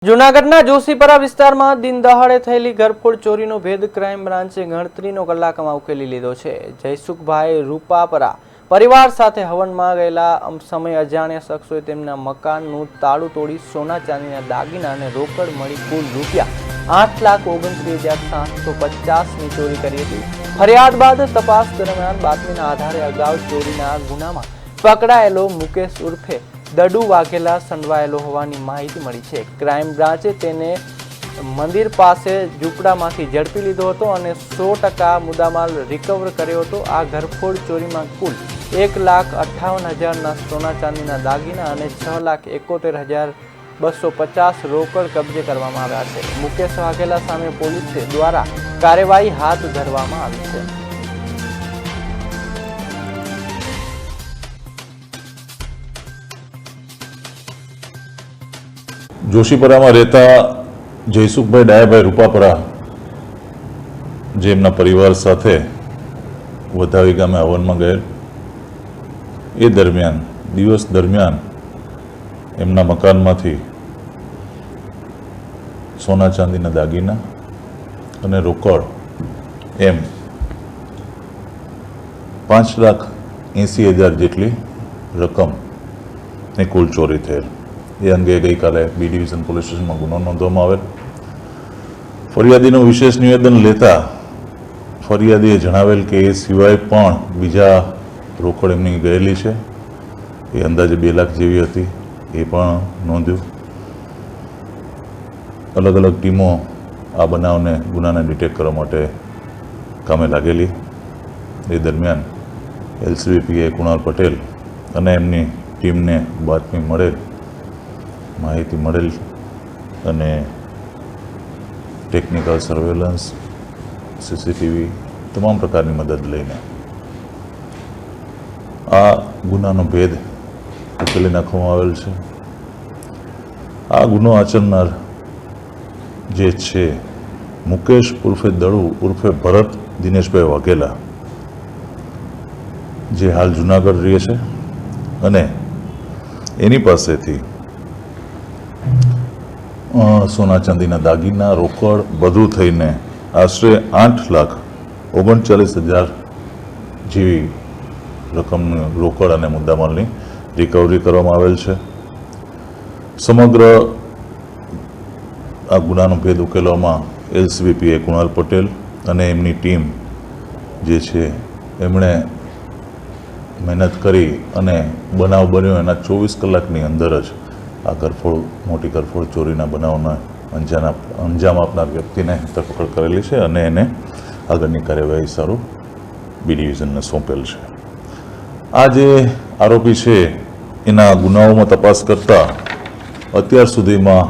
જૂનાગઢના જોશીપરા વિસ્તારમાં દિન દહાડે થયેલી ઘરફોડ ચોરીનો ભેદ ક્રાઇમ બ્રાન્ચે ગણતરીનો કલાકમાં ઉકેલી લીધો છે। જયસુખભાઈ રૂપાપરા પરિવાર સાથે હવનમાં ગયેલા સમયે અજાણ્યા શખ્સોએ તેમના મકાનનું તાળું તોડી સોના ચાંદીના દાગીના અને રોકડ મળી કુલ રૂપિયા 8,29,750ની ચોરી કરી હતી। ફરિયાદ બાદ તપાસ દરમિયાન બાતમીના આધારે અગાઉ ચોરીના ગુનામાં પકડાયેલો મુકેશ ઉર્ફે દડુ વાઘેલા સંડવાયેલો હોવાની માહિતી મળી છે। ક્રાઇમ બ્રાન્ચે તેને મંદિર પાસે ઝૂંપડામાંથી ઝડપી લીધો હતો અને 100% મુદ્દામાલ રિકવર કર્યો હતો। આ ઘરફોડ ચોરીમાં કુલ 1,58,000ના સોના ચાંદીના દાગીના અને 6,71,250 રોકડ કબજે કરવામાં આવ્યા છે। મુકેશ વાઘેલા સામે પોલીસ દ્વારા કાર્યવાહી હાથ ધરવામાં આવી છે। જોશીપરામાં રહેતા જયસુખભાઈ ડાયાભાઈ રૂપાપરા જે એમના પરિવાર સાથે વધાવી ગામે હવનમાં ગયેલ એ દરમિયાન દિવસ દરમિયાન એમના મકાનમાંથી સોના ચાંદીના દાગીના અને રોકડ એમ 5,80,000 જેટલી રકમની કુલ ચોરી થયેલ। એ અંગે ગઈકાલે બી ડિવિઝન પોલીસ સ્ટેશનમાં ગુનો નોંધવામાં આવેલ। ફરિયાદીનું વિશેષ નિવેદન લેતા ફરિયાદીએ જણાવેલ કે એ સિવાય પણ બીજા રોકડ એમની ગયેલી છે, એ અંદાજે 2 લાખ જેવી હતી, એ પણ નોંધ્યું। અલગ અલગ ટીમો આ બનાવને ગુનાને ડિટેક્ટ કરવા માટે કામે લાગેલી। એ દરમિયાન એલસીબી પીઆઈ કુણાલ પટેલ અને એમની ટીમને બાતમી મળેલ, માહિતી મળેલ અને ટેકનિકલ સર્વેલન્સ, સીસીટીવી તમામ પ્રકારની મદદ લઈને આ ગુનાનો ભેદ ઉકેલી નાખવામાં આવેલ છે। આ ગુનો આચરનાર જે છે મુકેશ ઉર્ફે દડુ ઉર્ફે ભરત દિનેશભાઈ વાઘેલા, જે હાલ જુનાગઢ રહે છે અને એની પાસેથી સોના ચાંદીના દાગીના રોકડ બધું થઈને આશરે 8,39,000 જેવી રકમની રોકડ અને મુદ્દામાલની રિકવરી કરવામાં આવેલ છે। સમગ્ર આ ગુનાનો ભેદ ઉકેલવામાં એલસીબી પીઆઈ કુણાલ પટેલ અને એમની ટીમ જે છે એમણે મહેનત કરી અને બનાવ બન્યો એના 24 કલાકની અંદર જ આ મોટી ઘરફોડ ચોરીના બનાવના અંજામ આપનાર વ્યક્તિને ધરપકડ કરેલી છે અને એને આગળની કાર્યવાહી સારું બી ડિવિઝનને સોંપેલ છે। આ જે આરોપી છે એના ગુનાઓમાં તપાસ કરતા અત્યાર સુધીમાં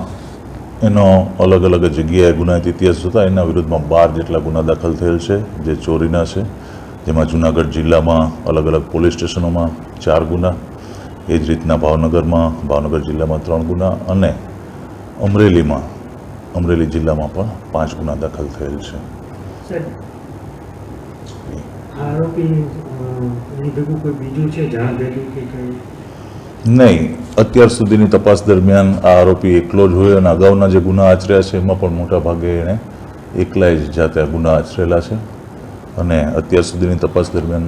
એનો અલગ અલગ જગ્યાએ ગુનાહિત ઇતિહાસ જોતા એના વિરુદ્ધમાં 12 જેટલા ગુના દાખલ થયેલ છે જે ચોરીના છે, જેમાં જૂનાગઢ જિલ્લામાં અલગ અલગ પોલીસ સ્ટેશનોમાં 4 ગુના, એ જ રીતના ભાવનગર જિલ્લામાં 3 ગુના અને અમરેલી જિલ્લામાં પણ 5 ગુના દાખલ થયેલ છે। નહીં, અત્યાર સુધીની તપાસ દરમિયાન આ આરોપી એકલો જ હોય અને અગાઉના જે ગુના આચર્યા છે એમાં પણ મોટા ભાગે એણે એકલા જ જાતે ગુના આચરેલા છે અને અત્યાર સુધીની તપાસ દરમિયાન